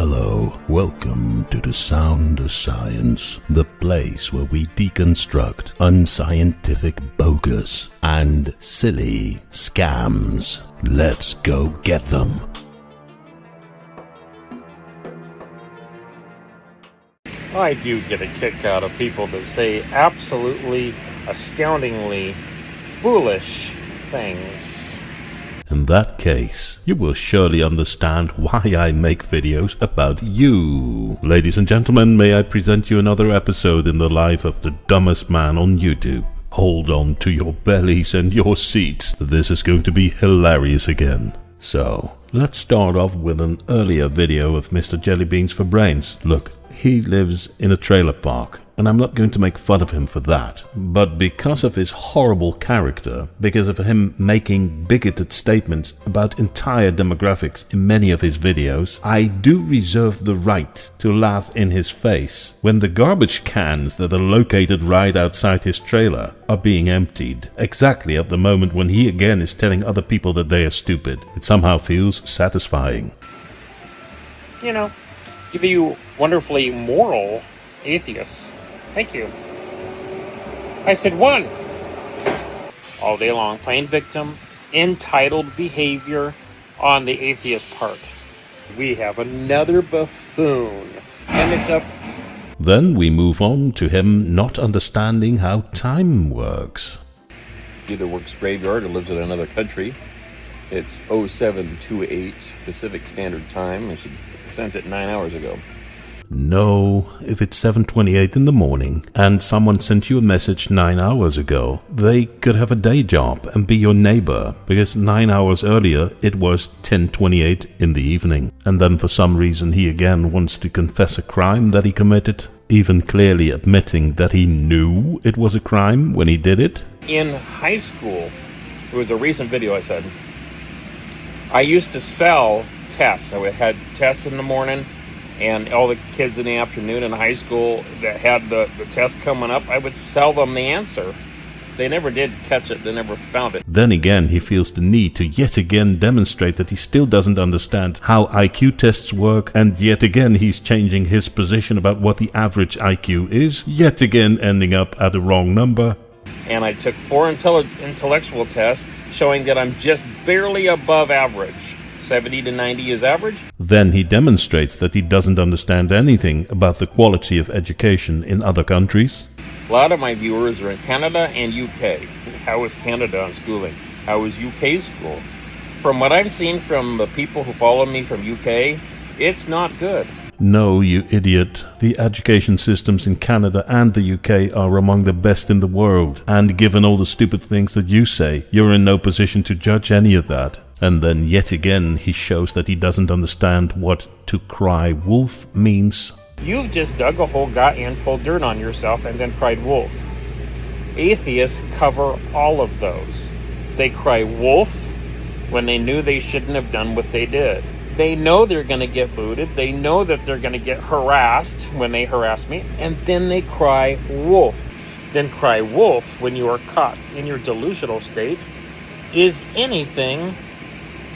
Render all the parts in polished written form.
Hello, welcome to the Sound of Science, the place where we deconstruct unscientific bogus and silly scams. Let's go get them. I do get a kick out of people that say absolutely, astoundingly foolish things. In that case, you will surely understand why I make videos about you. Ladies and gentlemen, may I present you another episode in the life of the dumbest man on YouTube. Hold on to your bellies and your seats. This is going to be hilarious again. So, let's start off with an earlier video of Mr. Jellybeans for Brains. Look, he lives in a trailer park, and I'm not going to make fun of him for that. But because of his horrible character, because of him making bigoted statements about entire demographics in many of his videos, I do reserve the right to laugh in his face when the garbage cans that are located right outside his trailer are being emptied, exactly at the moment when he again is telling other people that they are stupid. It somehow feels satisfying. You know, you wonderfully moral atheists. Thank you. I said one. All day long, playing victim, entitled behavior on the atheist part. We have another buffoon, and it's a... Then we move on to him not understanding how time works. Either works graveyard or lives in another country. It's 0728 Pacific Standard Time, and she sent it 9 hours ago. No, if it's 7:28 in the morning and someone sent you a message 9 hours ago, they could have a day job and be your neighbor, because 9 hours earlier it was 10:28 in the evening. And then for some reason he again wants to confess a crime that he committed, even clearly admitting that he knew it was a crime when he did it. In high school, it was a recent video I said, I used to sell tests. I had tests in the morning, and all the kids in the afternoon in high school that had the test coming up, I would sell them the answer. They never did catch it. They never found it. Then again, he feels the need to yet again demonstrate that he still doesn't understand how IQ tests work, and yet again he's changing his position about what the average IQ is, yet again ending up at a wrong number. And I took 4 intellectual tests showing that I'm just barely above average. 70 to 90 is average. Then he demonstrates that he doesn't understand anything about the quality of education in other countries. A lot of my viewers are in Canada and UK. How is Canada on schooling? How is UK school? From what I've seen from the people who follow me from UK, it's not good. No, you idiot. The education systems in Canada and the UK are among the best in the world. And given all the stupid things that you say, you're in no position to judge any of that. And then yet again he shows that he doesn't understand what to cry wolf means. You've just dug a hole, got in, pulled dirt on yourself, and then cried wolf. Atheists cover all of those. They cry wolf when they knew they shouldn't have done what they did. They know they're going to get booted. They know that they're going to get harassed when they harass me. And then they cry wolf. Then cry wolf when you are caught in your delusional state is anything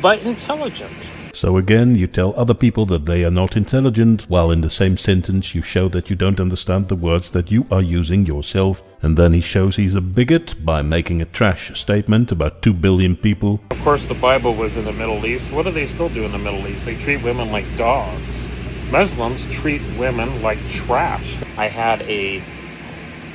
but intelligent. So again, you tell other people that they are not intelligent, while in the same sentence you show that you don't understand the words that you are using yourself. And then he shows he's a bigot by making a trash statement about 2 billion people. Of course, the Bible was in the Middle East. What do they still do in the Middle East? They treat women like dogs. Muslims treat women like trash. I had a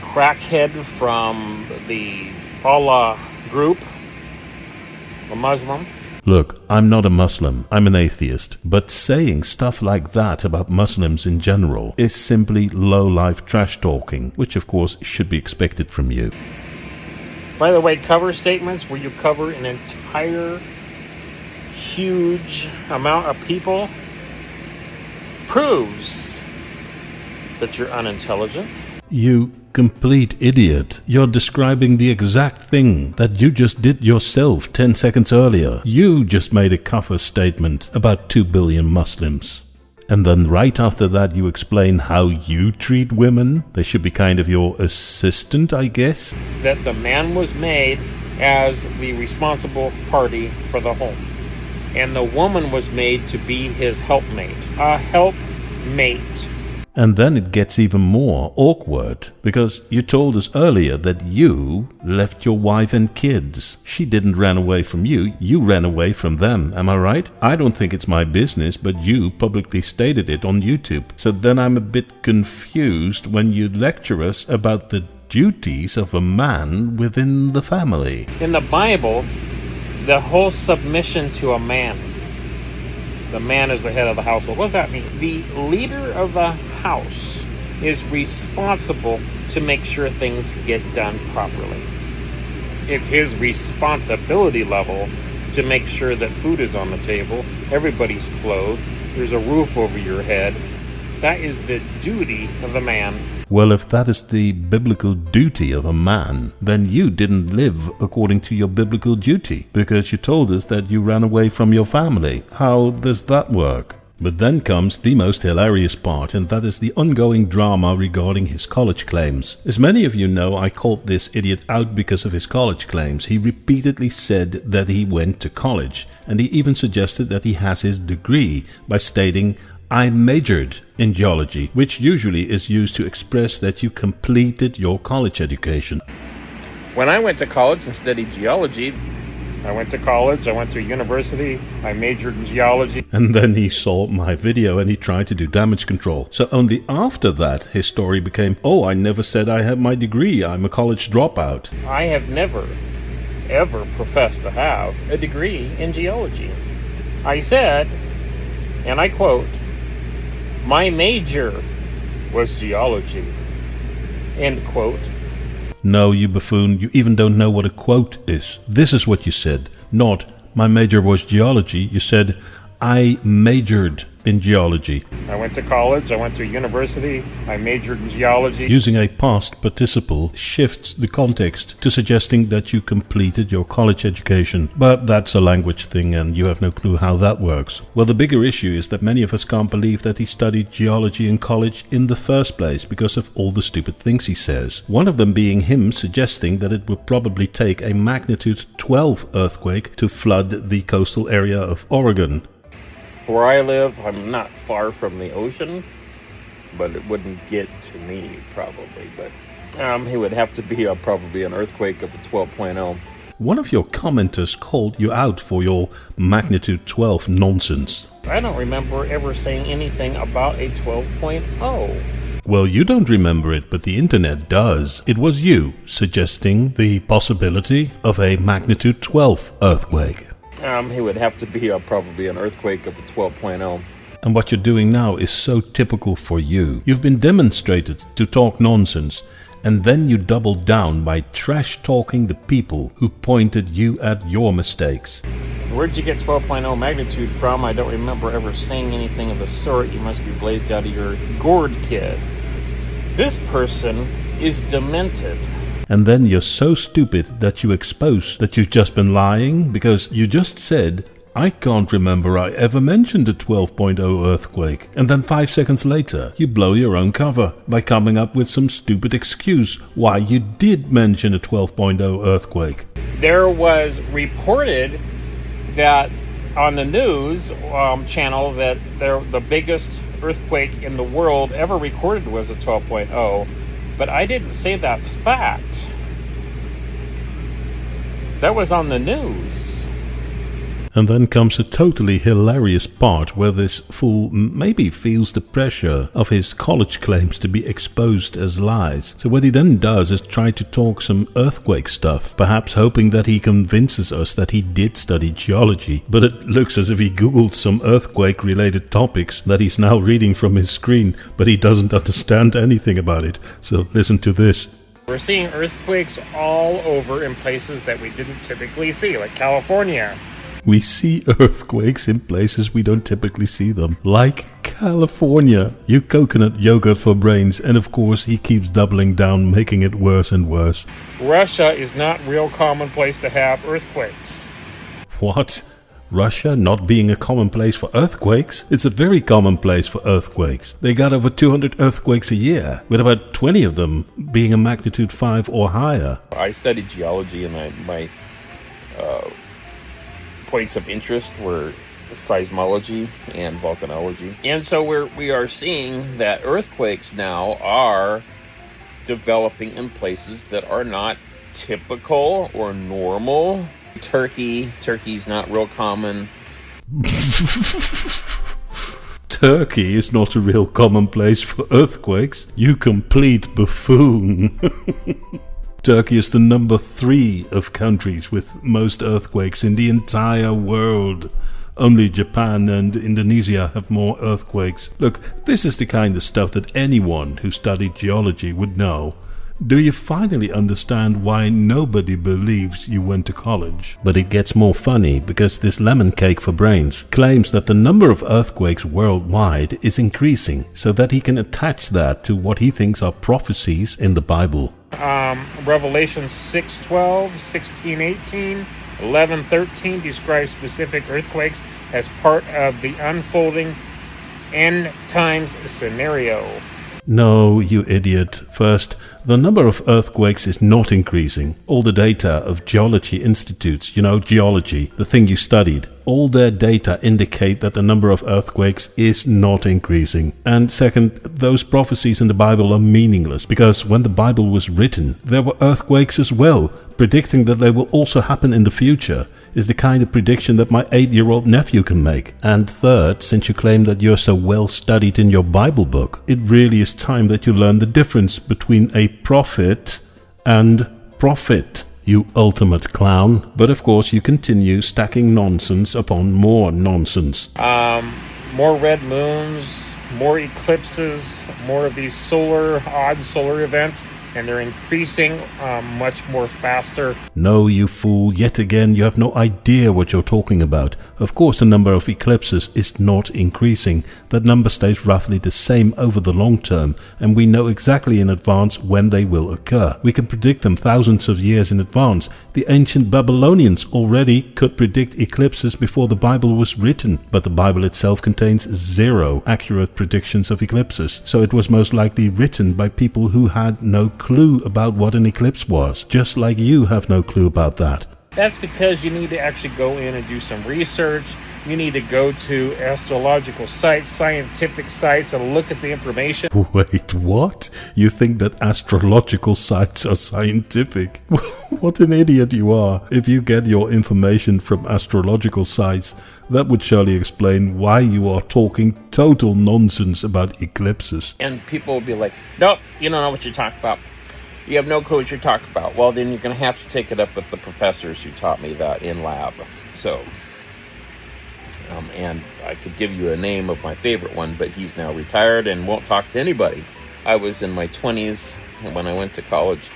crackhead from the Allah group, a Muslim. Look, I'm not a Muslim, I'm an atheist, but saying stuff like that about Muslims in general is simply low-life trash talking, which of course should be expected from you. By the way, cover statements where you cover an entire huge amount of people proves that you're unintelligent. You complete idiot. You're describing the exact thing that you just did yourself 10 seconds earlier. You just made a cover statement about 2 billion Muslims. And then right after that you explain how you treat women. They should be kind of your assistant, I guess. That the man was made as the responsible party for the home. and the woman was made to be his helpmate. A helpmate. And then it gets even more awkward, because you told us earlier that you left your wife and kids. She didn't run away from you, you ran away from them, am I right? I don't think it's my business, but you publicly stated it on YouTube. So then I'm a bit confused when you lecture us about the duties of a man within the family. In the Bible, the whole submission to a man. The man is the head of the household. What does that mean? The leader of the house is responsible to make sure things get done properly. It's his responsibility level to make sure that food is on the table, everybody's clothed, there's a roof over your head. That is the duty of the man. Well, if that is the biblical duty of a man, then you didn't live according to your biblical duty, because you told us that you ran away from your family. How does that work? But then comes the most hilarious part, and that is the ongoing drama regarding his college claims. As many of you know, I called this idiot out because of his college claims. He repeatedly said that he went to college, and he even suggested that he has his degree by stating, "I majored in geology," which usually is used to express that you completed your college education. When I went to college and studied geology, I went to college, I went to university, I majored in geology. And then he saw my video and he tried to do damage control. So only after that his story became, "Oh, I never said I had my degree, I'm a college dropout." I have never, ever professed to have a degree in geology. I said, and I quote, "My major was geology," end quote. No, you buffoon, you even don't know what a quote is. This is what you said, not "my major was geology." You said, "I majored in geology." I went to college, I went to university, I majored in geology. Using a past participle shifts the context to suggesting that you completed your college education. But that's a language thing and you have no clue how that works. Well, the bigger issue is that many of us can't believe that he studied geology in college in the first place because of all the stupid things he says. One of them being him suggesting that it would probably take a magnitude 12 earthquake to flood the coastal area of Oregon. Where I live, I'm not far from the ocean, but it wouldn't get to me probably. But it would have to be probably an earthquake of a 12.0. One of your commenters called you out for your magnitude 12 nonsense. I don't remember ever saying anything about a 12.0. Well, you don't remember it, but the internet does. It was you suggesting the possibility of a magnitude 12 earthquake. It would have to be probably an earthquake of a 12.0. And what you're doing now is so typical for you. You've been demonstrated to talk nonsense, and then you double down by trash-talking the people who pointed you at your mistakes. Where'd you get 12.0 magnitude from? I don't remember ever saying anything of the sort. You must be blazed out of your gourd, kid. This person is demented. And then you're so stupid that you expose that you've just been lying, because you just said, "I can't remember I ever mentioned a 12.0 earthquake." And then 5 seconds later, you blow your own cover by coming up with some stupid excuse why you did mention a 12.0 earthquake. There was reported that on the news channel that the biggest earthquake in the world ever recorded was a 12.0. But I didn't say that's fact. That was on the news. And then comes a totally hilarious part where this fool maybe feels the pressure of his college claims to be exposed as lies. So what he then does is try to talk some earthquake stuff, perhaps hoping that he convinces us that he did study geology. But it looks as if he googled some earthquake-related topics that he's now reading from his screen, but he doesn't understand anything about it. So listen to this. We're seeing earthquakes all over in places that we didn't typically see, like California. We see earthquakes in places we don't typically see them, like California. You coconut yogurt for brains, and of course he keeps doubling down, making it worse and worse. Russia is not real commonplace to have earthquakes. What? Russia not being a common place for earthquakes? It's a very common place for earthquakes. They got over 200 earthquakes a year, with about 20 of them being a magnitude 5 or higher. I studied geology, and my points of interest were seismology and volcanology. And so we are seeing that earthquakes now are developing in places that are not typical or normal. Turkey's not real common. Turkey is not a real common place for earthquakes. You complete buffoon. Turkey is the number 3 of countries with most earthquakes in the entire world. Only Japan and Indonesia have more earthquakes. Look, this is the kind of stuff that anyone who studied geology would know. Do you finally understand why nobody believes you went to college? But it gets more funny because this lemon cake for brains claims that the number of earthquakes worldwide is increasing so that he can attach that to what he thinks are prophecies in the Bible. Revelation 6:12, 16:18, 11:13 describe specific earthquakes as part of the unfolding end times scenario. No, you idiot. First, the number of earthquakes is not increasing. All the data of geology institutes, geology, the thing you studied, all their data indicate that the number of earthquakes is not increasing. And second, those prophecies in the Bible are meaningless because when the Bible was written, there were earthquakes as well. Predicting that they will also happen in the future is the kind of prediction that my 8-year-old nephew can make. And third, since you claim that you're so well studied in your Bible book, it really is time that you learn the difference between a prophet and prophet, you ultimate clown. But of course you continue stacking nonsense upon more nonsense. More red moons, more eclipses, more of these odd solar events, and they're increasing much more faster. No, you fool. Yet again, you have no idea what you're talking about. Of course, the number of eclipses is not increasing. That number stays roughly the same over the long term, and we know exactly in advance when they will occur. We can predict them thousands of years in advance. The ancient Babylonians already could predict eclipses before the Bible was written, but the Bible itself contains 0 accurate predictions of eclipses, so it was most likely written by people who had no clue about what an eclipse was, just like you have no clue about that. That's because you need to actually go in and do some research. You need to go to astrological sites, scientific sites, and look at the information. Wait, what? You think that astrological sites are scientific? What an idiot you are. If you get your information from astrological sites, that would surely explain why you are talking total nonsense about eclipses. And people will be like, nope, you don't know what you're talking about. You have no clue what you're talking about. Well, then you're going to have to take it up with the professors who taught me that in lab. So, and I could give you a name of my favorite one, but he's now retired and won't talk to anybody. I was in my 20s when I went to college.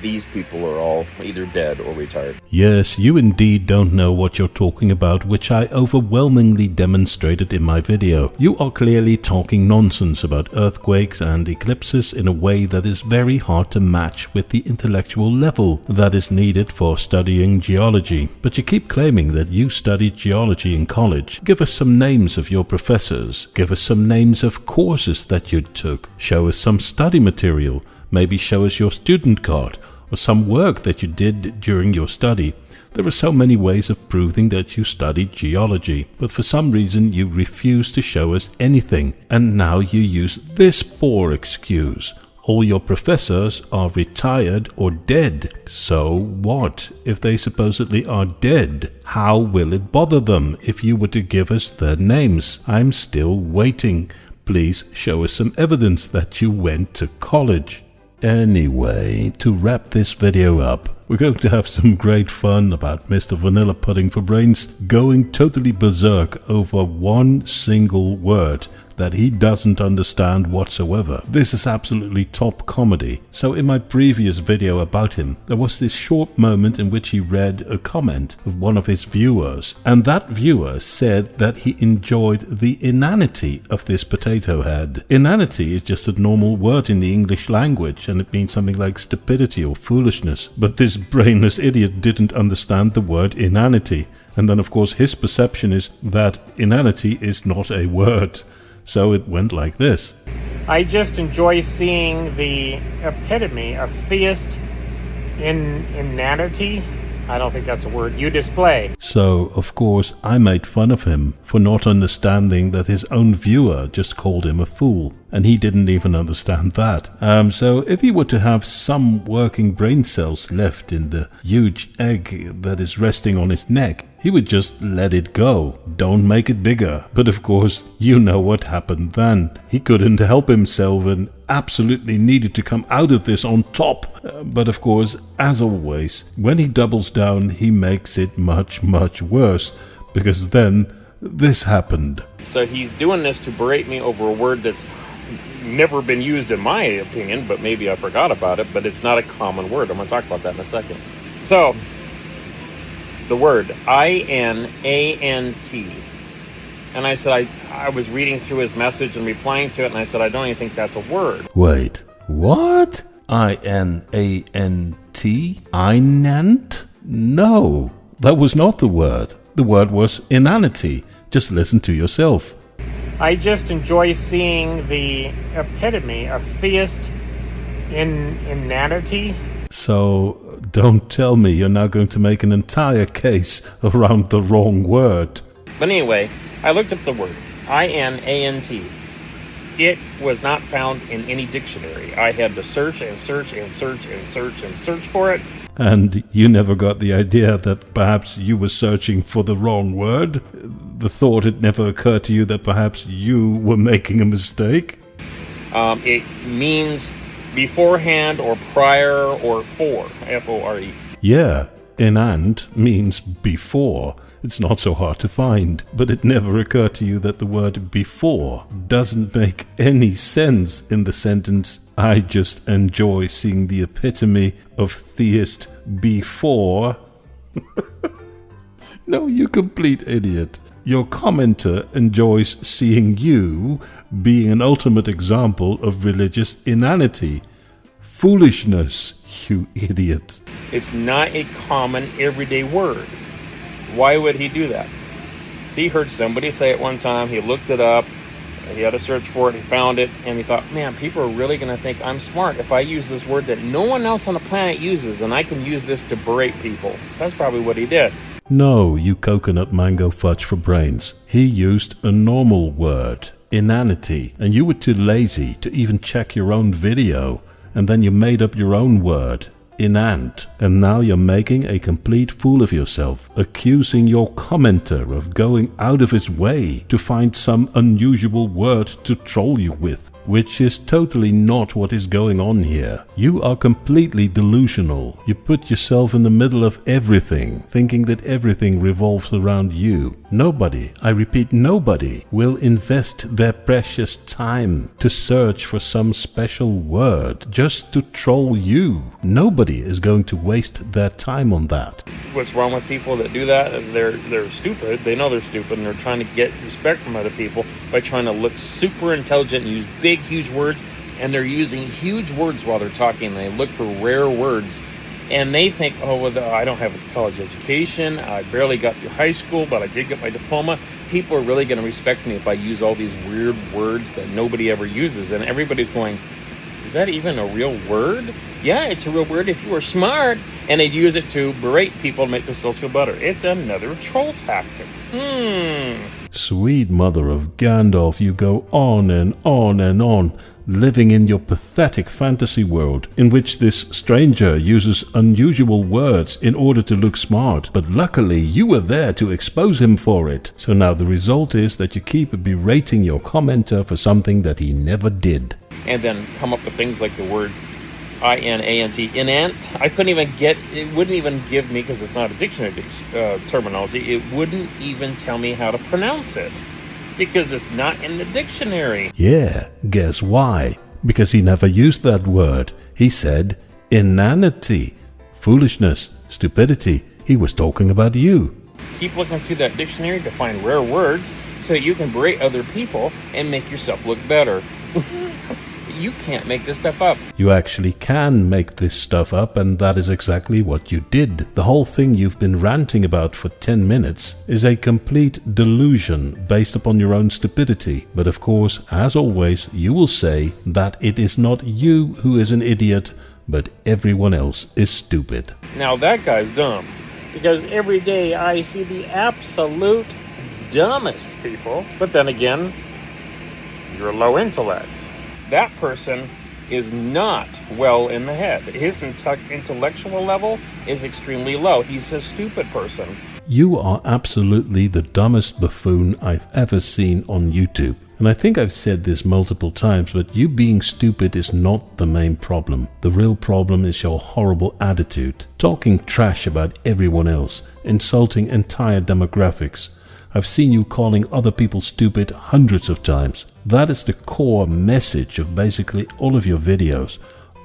These people are all either dead or retired. Yes, you indeed don't know what you're talking about, which I overwhelmingly demonstrated in my video. You are clearly talking nonsense about earthquakes and eclipses in a way that is very hard to match with the intellectual level that is needed for studying geology. But you keep claiming that you studied geology in college. Give us some names of your professors. Give us some names of courses that you took. Show us some study material. Maybe show us your student card or some work that you did during your study. There are so many ways of proving that you studied geology, but for some reason you refuse to show us anything, and now you use this poor excuse. All your professors are retired or dead. So what if they supposedly are dead? How will it bother them if you were to give us their names? I'm still waiting. Please show us some evidence that you went to college. Anyway, to wrap this video up, we're going to have some great fun about Mr. Vanilla Pudding for Brains going totally berserk over one single word that he doesn't understand whatsoever. This is absolutely top comedy. So in my previous video about him, there was this short moment in which he read a comment of one of his viewers, and that viewer said that he enjoyed the inanity of this potato head. Inanity is just a normal word in the English language, and it means something like stupidity or foolishness. But this brainless idiot didn't understand the word inanity, and then of course his perception is that inanity is not a word. So it went like this. I just enjoy seeing the epitome of theist inanity. I don't think that's a word. You display. So, of course, I made fun of him for not understanding that his own viewer just called him a fool, and he didn't even understand that. So if he were to have some working brain cells left in the huge egg that is resting on his neck, he would just let it go. Don't make it bigger. But of course, you know what happened then. He couldn't help himself and absolutely needed to come out of this on top. But of course, as always, when he doubles down, he makes it much, much worse. Because then this happened. So he's doing this to berate me over a word that's never been used in my opinion, but maybe I forgot about it, but it's not a common word. I'm going to talk about that in a second. So, the word INANT. And I said, I was reading through his message and replying to it, and I said, I don't even think that's a word. Wait, what? INANT? Inant? No, that was not the word. The word was inanity. Just listen to yourself. I just enjoy seeing the epitome of theist inanity. So, don't tell me you're now going to make an entire case around the wrong word. But anyway, I looked up the word, INANT. It was not found in any dictionary. I had to search and search and search and search and search for it. And you never got the idea that perhaps you were searching for the wrong word? The thought had never occurred to you that perhaps you were making a mistake? It means beforehand or prior or for, F-O-R-E. Yeah, inant means before. It's not so hard to find, but it never occurred to you that the word before doesn't make any sense in the sentence, I just enjoy seeing the epitome of theist before. No, you complete idiot. Your commenter enjoys seeing you being an ultimate example of religious inanity. Foolishness, you idiot. It's not a common everyday word. Why would he do that? He heard somebody say it one time, he looked it up, he had to search for it, he found it, and he thought, man, people are really going to think I'm smart if I use this word that no one else on the planet uses, and I can use this to berate people. That's probably what he did. No, you coconut mango fudge for brains. He used a normal word, inanity, and you were too lazy to even check your own video, and then you made up your own word, inant, and now you're making a complete fool of yourself, accusing your commenter of going out of his way to find some unusual word to troll you with, which is totally not what is going on here. You are completely delusional. You put yourself in the middle of everything, thinking that everything revolves around you. Nobody, I repeat, nobody will invest their precious time to search for some special word just to troll you. Nobody is going to waste their time on that. What's wrong with people that do that? They're stupid. They know they're stupid, and they're trying to get respect from other people by trying to look super intelligent and use big, huge words. And they're using huge words while they're talking. They look for rare words. And they think, oh, well, I don't have a college education. I barely got through high school, but I did get my diploma. People are really going to respect me if I use all these weird words that nobody ever uses. And everybody's going, is that even a real word? Yeah, it's a real word if you were smart. And they'd use it to berate people and make themselves feel better. It's another troll tactic. Sweet mother of Gandalf, you go on and on and on, living in your pathetic fantasy world in which this stranger uses unusual words in order to look smart. But luckily you were there to expose him for it. So now the result is that you keep berating your commenter for something that he never did. And then come up with things like the words INANT, inant. I couldn't even get, it wouldn't even give me, because it's not a dictionary terminology, it wouldn't even tell me how to pronounce it. Because it's not in the dictionary. Yeah, guess why? Because he never used that word. He said inanity, foolishness, stupidity. He was talking about you. Keep looking through that dictionary to find rare words so you can berate other people and make yourself look better. You can't make this stuff up. You actually can make this stuff up, and that is exactly what you did. The whole thing you've been ranting about for 10 minutes is a complete delusion based upon your own stupidity. But of course, as always, you will say that it is not you who is an idiot, but everyone else is stupid. Now that guy's dumb. because every day I see the absolute dumbest people. But then again, you're low intellect. That person is not well in the head. His intellectual level is extremely low. He's a stupid person. You are absolutely the dumbest buffoon I've ever seen on YouTube. And I think I've said this multiple times, but you being stupid is not the main problem. The real problem is your horrible attitude. Talking trash about everyone else, insulting entire demographics. I've seen you calling other people stupid hundreds of times. That is the core message of basically all of your videos.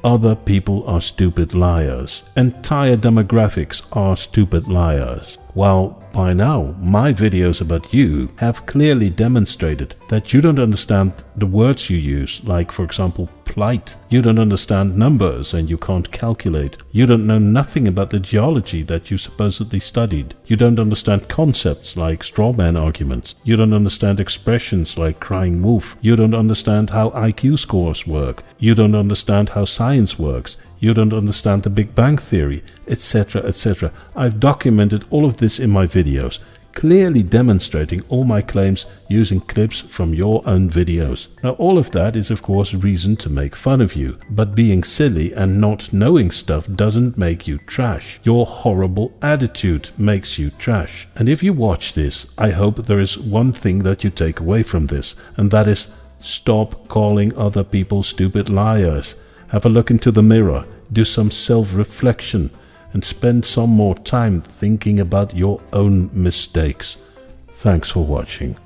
Other people are stupid liars. Entire demographics are stupid liars. Well, by now, my videos about you have clearly demonstrated that you don't understand the words you use, like for example, plight. You don't understand numbers and you can't calculate. You don't know nothing about the geology that you supposedly studied. You don't understand concepts like straw man arguments. You don't understand expressions like crying wolf. You don't understand how IQ scores work. You don't understand how science works. You don't understand the Big Bang Theory, etc., etc. I've documented all of this in my videos, clearly demonstrating all my claims using clips from your own videos. Now all of that is of course reason to make fun of you, but being silly and not knowing stuff doesn't make you trash. Your horrible attitude makes you trash. And if you watch this, I hope there is one thing that you take away from this, and that is stop calling other people stupid liars. Have a look into the mirror, do some self-reflection, and spend some more time thinking about your own mistakes. Thanks for watching.